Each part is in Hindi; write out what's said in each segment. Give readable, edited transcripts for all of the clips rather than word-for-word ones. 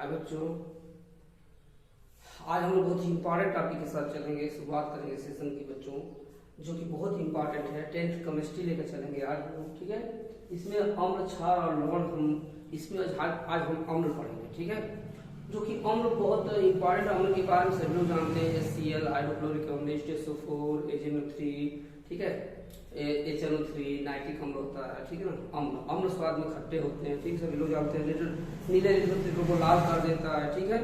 बच्चों, आज हम लोग बहुत ही इंपॉर्टेंट टॉपिक के साथ चलेंगे, शुरुआत करेंगे सेशन की बच्चों, जो कि बहुत ही इंपॉर्टेंट है। 10th केमिस्ट्री लेकर चलेंगे आज हम लोग, ठीक है। इसमें अम्ल, क्षार और लवण इसमें आज हम अम्ल पढ़ेंगे, ठीक है। जो कि अम्ल बहुत इंपॉर्टेंट, अम्ल के बारे में सभी लोग जानते हैं। HCl, हाइड्रोक्लोरिक अम्ल, H2SO4, HNO3, ठीक है। HNO3 नाइट्रिक अम्ल होता है, ठीक है ना। अम्ल स्वाद में खट्टे होते हैं, ठीक, सभी लोग जानते हैं। नीले रंग को लाल कर देता है, ठीक है।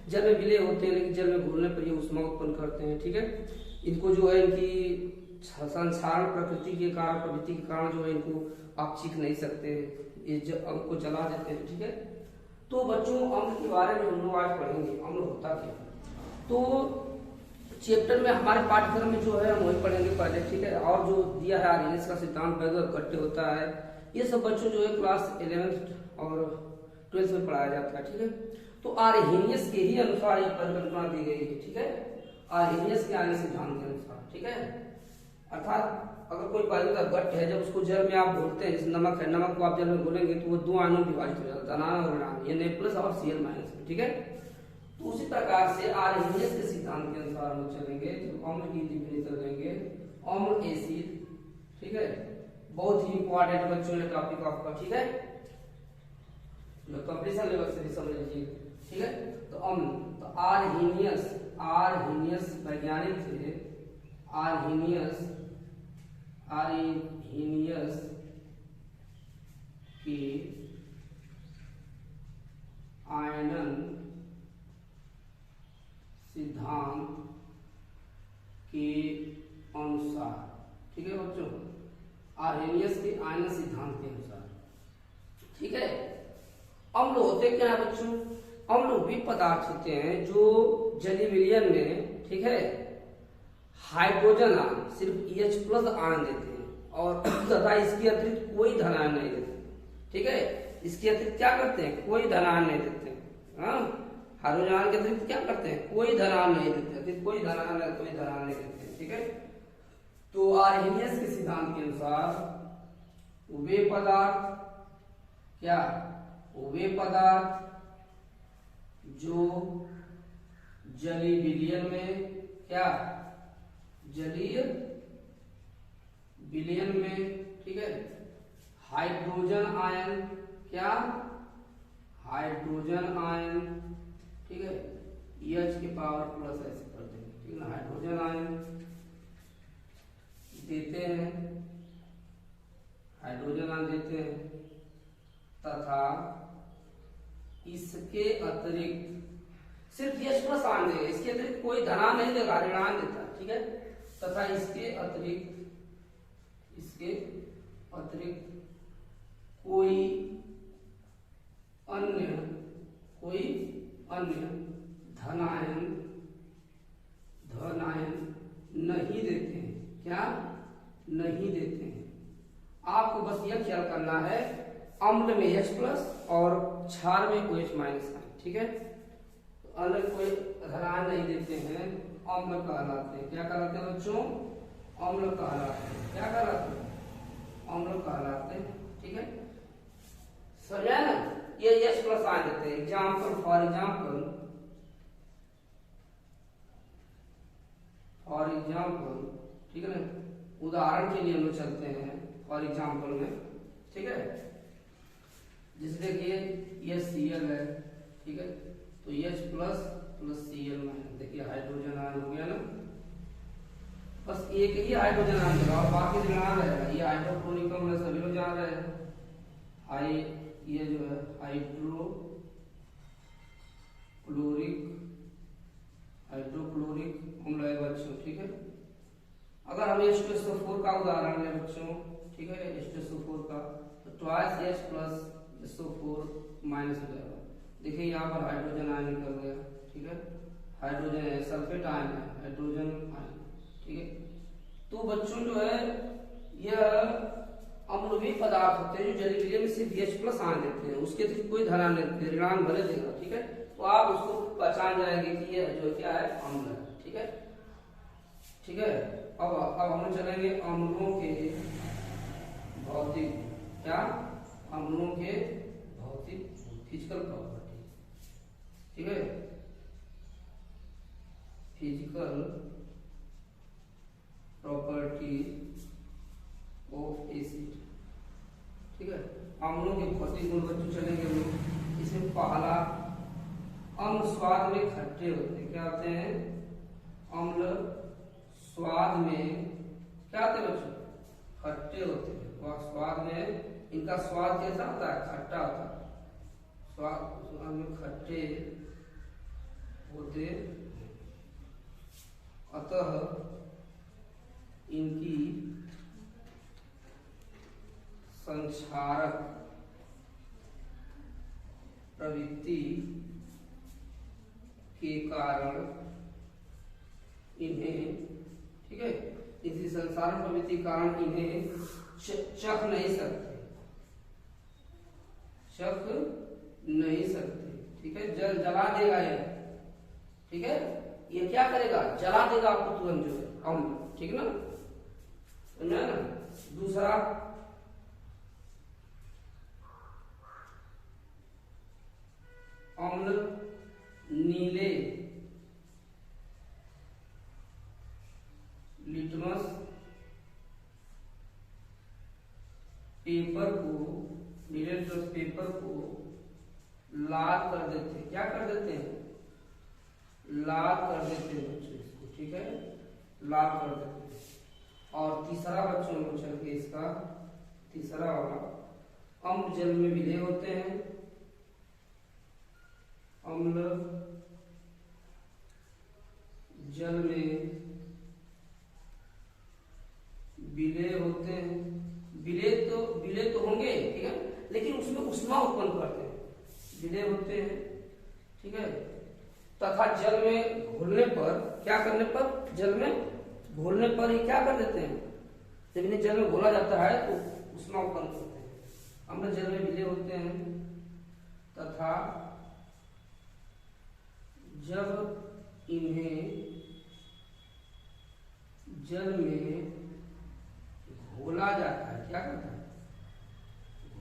जल में विलय होते हैं, लेकिन जल में घुलने पर ये ऊष्मा उत्पन्न करते हैं, ठीक है। इनको जो है इनकी संसारण प्रकृति के कारण, प्रवृत्ति के कारण जो है इनको आप चीख नहीं सकते, ये अम्ल को जला देते हैं, ठीक है। तो बच्चों, अम्ल के बारे में हम लोग आज पढ़ेंगे, अम्ल होता क्या। तो चैप्टर में हमारे पाठ्यक्रम में जो है हम वही पढ़ेंगे पहले, ठीक है। और जो दिया है आर्हेनियस का सिद्धांत वैद्य इकट्ठे होता है, ये सब बच्चों जो है क्लास 11th और 12th में पढ़ाया जाता है, ठीक है। तो आर्हेनियस के ही अनुसार यह परिकल्पना दी गई है, ठीक है। आर्हेनियस के आने सिद्धांत के अनुसार, ठीक है। अर्थात अगर कोई पानी का घट है, जब उसको जल में आप घोलते हैं, जैसे नमक है, नमक को आप जल में घोलेंगे तो वो दो आयनों में विभाजित हो जाता है, धनायन और ऋणायन, ये Na+ और Cl- में, ठीक है। तो उसी प्रकार से आर्हेनियस के सिद्धांत के अनुसार हम चलेंगे, जो अम्ल की डिफिनेशन लेंगे, अम्ल एसिड, ठीक है। बहुत ही इंपॉर्टेंट बच्चों ये टॉपिक आपका, ठीक है। कंपटीशन लेवल से भी समझ लीजिए, ठीक है। तो अम्ल, तो आर्हेनियस वैज्ञानिक थे। आर्हेनियस के आयनन सिद्धांत के अनुसार, ठीक है बच्चों, आर्हेनियस के आयनन सिद्धांत के अनुसार, ठीक है। अम्ल होते क्या है बच्चों? अम्ल वे पदार्थ होते हैं जो जलीय विलयन में, ठीक है, हाइड्रोजन आयन, सिर्फ H+ आयन देते हैं और तथा इसके अतिरिक्त कोई धन आयन नहीं देते, ठीक है। इसके अतिरिक्त क्या करते हैं? कोई धन आयन नहीं देते, हाँ। हाइड्रोजन आयन के अतिरिक्त क्या करते हैं? कोई धन आयन नहीं देते, कोई धन आयन नहीं देते, ठीक है। तो आर्हेनियस के सिद्धांत के अनुसार वे पदार्थ क्या, वे पदार्थ जो जलीय विलयन में, क्या, जलीय विलयन में, ठीक है, हाइड्रोजन आयन, क्या, हाइड्रोजन आयन, ठीक है, H के पावर + ऐसे कर देंगे, ठीक है ना। हाइड्रोजन आयन देते हैं, हाइड्रोजन आयन देते हैं तथा इसके अतिरिक्त सिर्फ H+ आयन देगा, इसके अतिरिक्त कोई धनायन नहीं देगा, ऋणायन देता है, ठीक है। तथा इसके अतिरिक्त कोई अन्य धनायन नहीं देते हैं, क्या, नहीं देते हैं। आपको बस यह ख्याल करना है, अम्ल में H+ और क्षार में OH- आयन, ठीक है। तो अन्य कोई धनायन नहीं देते हैं, अम्ल कहलाते हैं। क्या कहलाते हैं बच्चों? अम्ल कहलाते हैं। क्या कहलाते हैं? अम्ल कहलाते हैं, ठीक है। समझा ना? ये H+ आयन देते हैं। एग्जाम्पल, फॉर एग्जाम्पल, ठीक है ना। उदाहरण के लिए हम लोग चलते हैं फॉर एग्जाम्पल में, ठीक है। जैसे देखिए ये Cl है, ठीक है, तो H+ + Cl-, देखिए हाइड्रोजन आयन हो गया ना। बस एक ही हाइड्रोजन आयन देगा और बाकी ऋणायन रहेगा। ये हाइड्रोक्लोरिक अम्ल है, सभी लोग जान रहे हैं। ये जो है हाइड्रोक्लोरिक अम्ल है बच्चों, ठीक है। अगर हम H2SO4 का उदाहरण लें बच्चों, ठीक है, H2SO4 का, तो 2H + SO4- हो जाएगा। देखिए यहाँ पर हाइड्रोजन आयन निकल गया, ठीक है। हाइड्रोजन है, सल्फेट आयन है, हाइड्रोजन आयन, ठीक है। तो बच्चों जो है यह अम्ल वे पदार्थ होते हैं जो जलीय विलयन में सिर्फ H+ आयन देते हैं, उसके अतिरिक्त कोई धनायन नहीं देते, ऋणायन भले देगा, ठीक है। तो आप उसको पहचान जाएंगे कि यह जो क्या है, अम्ल है, ठीक है, ठीक है। अब हम चलेंगे अम्लों के भौतिक, क्या, अम्लों के भौतिक फिजिकल प्रॉपर्टी, ठीक है, फिजिकल प्रॉपर्टीज ऑफ एसिड। ठीक है, अम्लों के भौतिक गुण बच्चों चलेंगे हम लोग। इसमें पहला, अम्ल स्वाद में खट्टे होते हैं। क्या होते हैं? अम्ल स्वाद में क्या होते हैं बच्चों? खट्टे होते हैं। वह स्वाद में, इनका स्वाद कैसा होता है? खट्टा होता है। स्वाद में खट्टे होते, अतः इनकी संक्षारक प्रवृत्ति के कारण इन्हें, ठीक है, इसी संसारण प्रवृत्ति के कारण इन्हें चख नहीं सकते, चख नहीं सकते। ठीक है, जला देगा ये। ठीक है, ये क्या करेगा? जला देगा आपको तुरंत, जो है अम्ल। ठीक है ना, समझा ना। दूसरा, अम्ल नीले लिटमस पेपर को, नीले लिटमस पेपर को लाल कर देते हैं। क्या कर देते हैं? लाल कर देते हैं बच्चों इसको। ठीक है, लाल कर देते हैं। और तीसरा बच्चों को चल के इसका तीसरा वाला, अम्ल जल में विलय होते हैं। अम्ल जल में विलय होते हैं। विलय तो होंगे, ठीक है, लेकिन उसमें ऊष्मा उत्पन्न करते हैं, विलय होते हैं। ठीक है, तथा जल में घोलने पर, क्या करने पर? जल में घोलने पर ये क्या कर देते हैं? जब इन्हें जल में घोला जाता है तो ऊष्मा उत्पन्न करते हैं। अम्ल जल में विलय होते हैं तथा जब इन्हें जल में घोला जाता है, क्या करता है?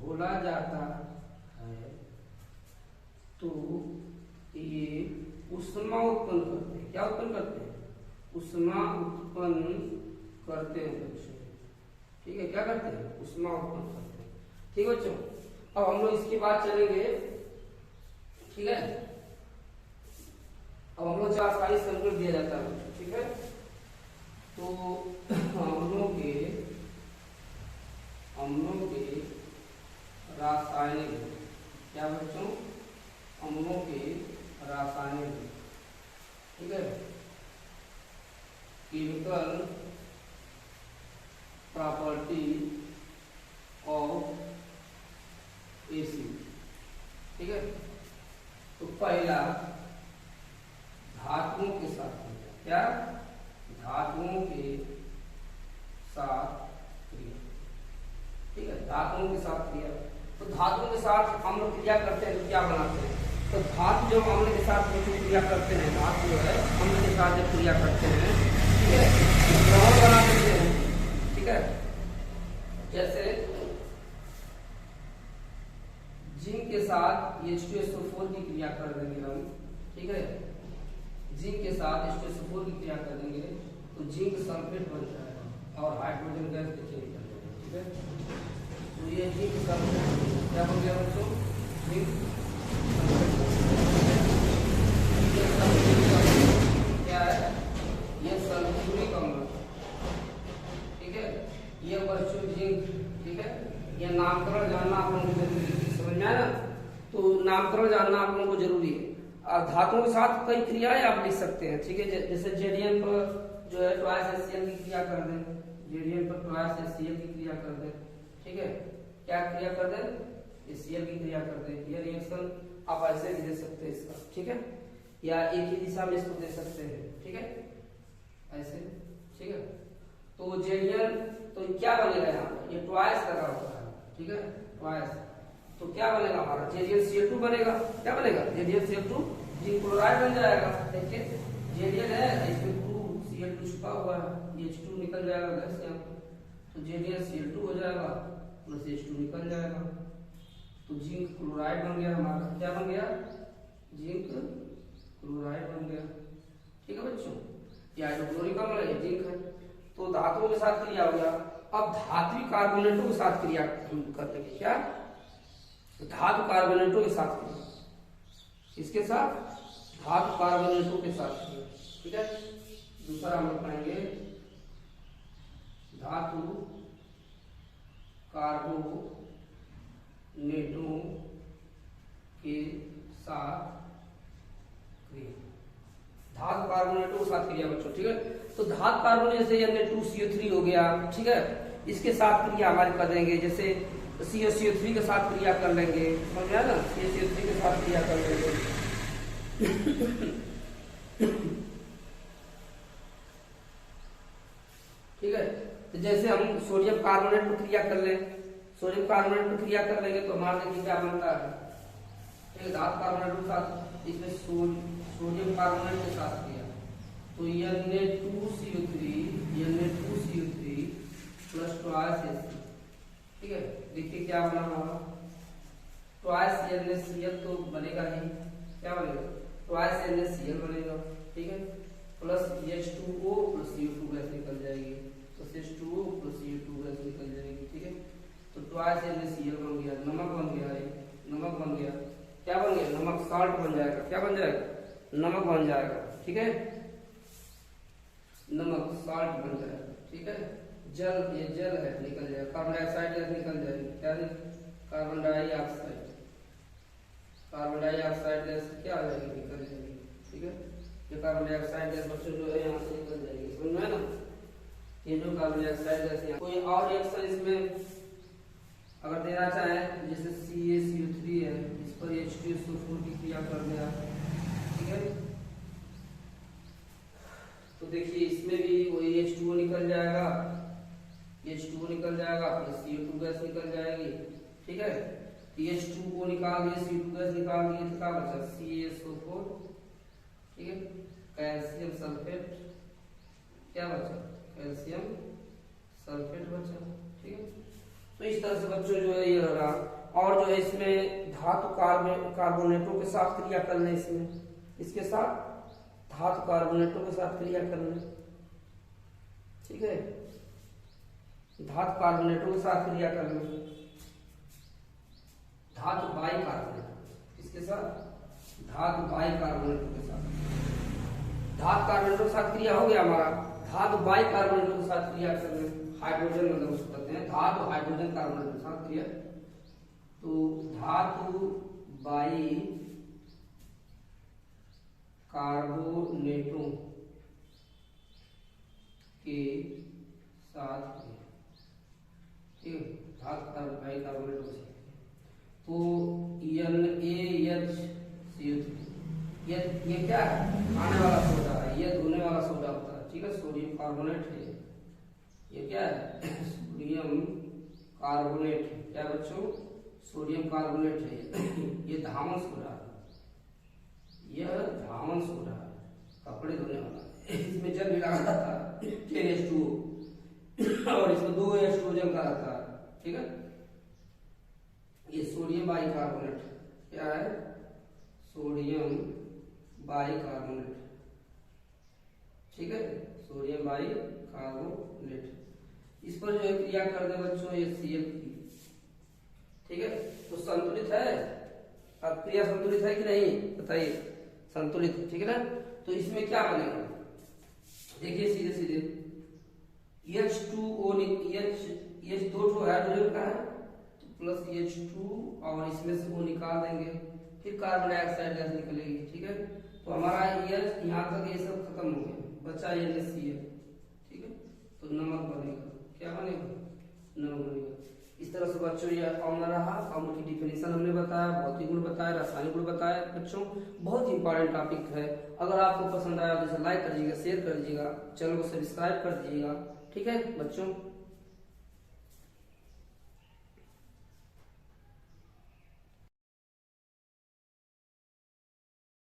घोला जाता है तो ये ऊष्मा उत्पन्न करते हैं। क्या उत्पन्न करते हैं? ऊष्मा उत्पन्न करते हैं बच्चों। ठीक है, क्या करते हैं? ऊष्मा उत्पन्न करते हैं। ठीक है बच्चों, अब हम लोग इसके बाद चलेंगे। ठीक है, अब हम लोग चार साइज कंट्रोल दिया जाता है। ठीक है, तो अम्लों के रासायनिक, क्या बच्चों? अम्लों के रासायनिक, ठीक है, केमिकल प्रॉपर्टी ऑफ एसिड। ठीक है, तो पहला धातुओं के साथ, क्या? धातुओं के साथ क्रिया। ठीक है, धातुओं के साथ क्रिया। तो धातुओं के साथ हम लोग क्रिया करते हैं तो क्या बनाते हैं? तो धातु जब अम्ल के साथ क्रिया करते हैं, धातु जो है अम्ल के साथ जब क्रिया करते हैं, ठीक है, द्रवण बना देते हैं। ठीक है, जैसे जिंक के साथ H2SO4 की क्रिया कर देंगे हम। ठीक है, जिंक के साथ H2SO4 की क्रिया कर देंगे तो जिंक सल्फेट बन जाएगा और हाइड्रोजन गैस के चेंज कर देंगे। ठीक है, तो ये जिंक सल्फेट क्या हो गया बच्चों? जिंक क्या है? ये सल्फ्यूरिक अम्ल। ठीक है, ये बच्चों जिंक। ठीक है, ये नामकरण जानना आप लोगों को जरूरी है, समझ में आया ना? तो नामकरण जानना आप लोगों को जरूरी है। धातुओं के साथ कई क्रियाएं आप लिख सकते हैं। ठीक है, जैसे जेडीएन पर जो है ट्वाइस HCl की क्रिया कर दें, जेडीएन पर ट्वाइस HCl की क्रिया कर दें। ठीक है, क्या क्रिया कर दें? HCl की क्रिया कर दें। ये रिएक्शन आप ऐसे भी दे सकते हैं इसका। ठीक है, या एक ही दिशा में इसको दे सकते हैं। ठीक है, ऐसे। ठीक है, तो जेडीएन तो क्या बनेगा यहाँ पर? ये ट्वाइस लगा हुआ है। ठीक है, ट्वाइस, तो क्या बनेगा हमारा? JDnCl2 बनेगा। क्या बनेगा? JDnCl2 जिंक क्लोराइड बन जाएगा। देखिए JDN है, इसमें 2Cl2 छुपा हुआ है, H2 निकल जाएगा गैस यहाँ पर, तो JDnCl2 हो जाएगा प्लस H2 निकल जाएगा, तो जिंक क्लोराइड बन गया हमारा। क्या बन गया? जिंक क्लोराइड बन गया। ठीक है बच्चों, ये हाइड्रोक्लोरिक अम्ल है, जिंक है। तो धातुओं के साथ क्रिया हो गया। अब धात्विक कार्बोनेटों के साथ क्रिया कर लेंगे। क्या? धातु कार्बोनेटों के साथ क्रिया, इसके साथ धातु कार्बोनेटों के साथ क्रिया। ठीक है, दूसरा हम लोग पढ़ेंगे धातु कार्बोनेटों के साथ क्रिया। धातु कार्बोनेटों के साथ क्रिया बच्चों। ठीक है, तो धातु कार्बोनेट जैसे Na2CO3 हो गया। ठीक है, इसके साथ क्रिया हमारे कर देंगे, जैसे CaCO3 के साथ क्रिया कर लेंगे। समझ आया ना? CaCO3 के साथ क्रिया कर लेंगे। ठीक है, तो जैसे हम सोडियम कार्बोनेट पर क्रिया कर लें, सोडियम कार्बोनेट पर क्रिया कर लेंगे तो हमारा देखिए क्या बनता है। ठीक है, धातु कार्बोनेट के साथ इसमें सोडियम कार्बोनेट के साथ क्रिया, तो Na2CO3 प्लस ट्वाइस H। ठीक है, देखिए क्या बना होगा, ट्वाइस NaCl तो बनेगा ही। क्या बनेगा? ट्वाइस NaCl बनेगा। ठीक है, plus H2O plus CO2 gas निकल जाएगी, तो H2O प्लस CO2 गैस निकल जाएगी। ठीक है, तो ट्वाइस NaCl बन गया, नमक बन गया, नमक बन गया। क्या बन गया? नमक, साल्ट बन जाएगा। क्या बन जाएगा? नमक बन जाएगा। ठीक है, नमक साल्ट बन जाएगा। ठीक है, जल, ये जल है, निकल जाएगा। कार्बन डाइऑक्साइड गैस निकल जाएगी। क्या? Carbon dioxide, carbon dioxide gas क्या आ जाएगी? निकल जाएगी। ठीक है, ये कार्बन डाइऑक्साइड गैस बच्चों जो है यहाँ से निकल जाएगी। समझ में है ना? ये जो कार्बन डाइऑक्साइड गैस है। कोई और रिएक्शन इसमें अगर देना चाहे, जैसे CaCO3 है, इस पर H2SO4 की क्रिया कर दिया। ठीक है, तो देखिए इसमें भी वही H2O निकल जाएगा, H2O निकल जाएगा, प्लस CO2 गैस निकल जाएगी। ठीक है, H2O निकाल दिए, CO2 गैस निकाल दिए, तो क्या बचा? CaSO4। ठीक है, कैल्शियम सल्फेट, क्या बचा? कैल्शियम सल्फेट बचा। ठीक है, तो इस तरह से बच्चों जो है ये रहा। और जो है इसमें धातु कार्बोनेटों के साथ क्रिया कर लें, इसमें इसके साथ धातु कार्बोनेटों के साथ क्रिया कर लें। ठीक है, धातु कार्बोनेटों के साथ क्रिया कर लें। धातु बाइकार्बोनेट, इसके साथ धातु बाइकार्बोनेटों के साथ, धातु कार्बोनेटों के साथ क्रिया हो गया हमारा। धातु बाइकार्बोनेटों के साथ क्रिया कर लें। हाइड्रोजन मतलब उसको कहते हैं, धातु हाइड्रोजन कार्बोनेट के साथ क्रिया। तो धातु बाई कार्बोनेटों के साथ क्रिया। ठीक है, धातु बाई कार्बोनेटों के साथ। तो NaHCO3, ये क्या है? खाने वाला सोडा है, ये धोने वाला सोडा होता है। ठीक है, सोडियम कार्बोनेट है, ये क्या है? सोडियम कार्बोनेट है। क्या बच्चों? सोडियम कार्बोनेट है। ये धामन सोडा है, यह धामन सोडा है, कपड़े धोने वाला। इसमें जल भी लगा रहता है, 10H2O, और इसमें 2H2O जल का रहता है। ठीक है, ये सोडियम बाइकार्बोनेट क्या है? Sodium bicarbonate. ठीक है, सोडियम बाइकार्बोनेट। इस पर जो है क्रिया कर दे बच्चों, ये Cl की। ठीक है, तो संतुलित है। अब क्रिया संतुलित है कि नहीं बताइए? संतुलित। ठीक है ना? तो इसमें क्या बनेगा? देखिए सीधे सीधे H2O, H दो हाइड्रोजन का है, तो प्लस H2 और इसमें से वो निकाल देंगे, फिर कार्बन डाइऑक्साइड गैस निकलेगी। ठीक है, तो हमारा यहाँ तक ये सब खत्म हो गया, बचा NaCl। ठीक है, तो नमक बनेगा। क्या बनेगा? नमक बनेगा। इस तरह से बच्चों ये फॉर्मूला रहा। फॉर्मूला की डिफिनेशन हमने बताया, भौतिक गुण बताया, रासायनिक गुण बताया। बच्चों बहुत इंपॉर्टेंट टॉपिक है। अगर आपको पसंद आया तो इसे लाइक कर दीजिएगा, शेयर कर दीजिएगा, चैनल को सब्सक्राइब कर दीजिएगा। ठीक है बच्चों।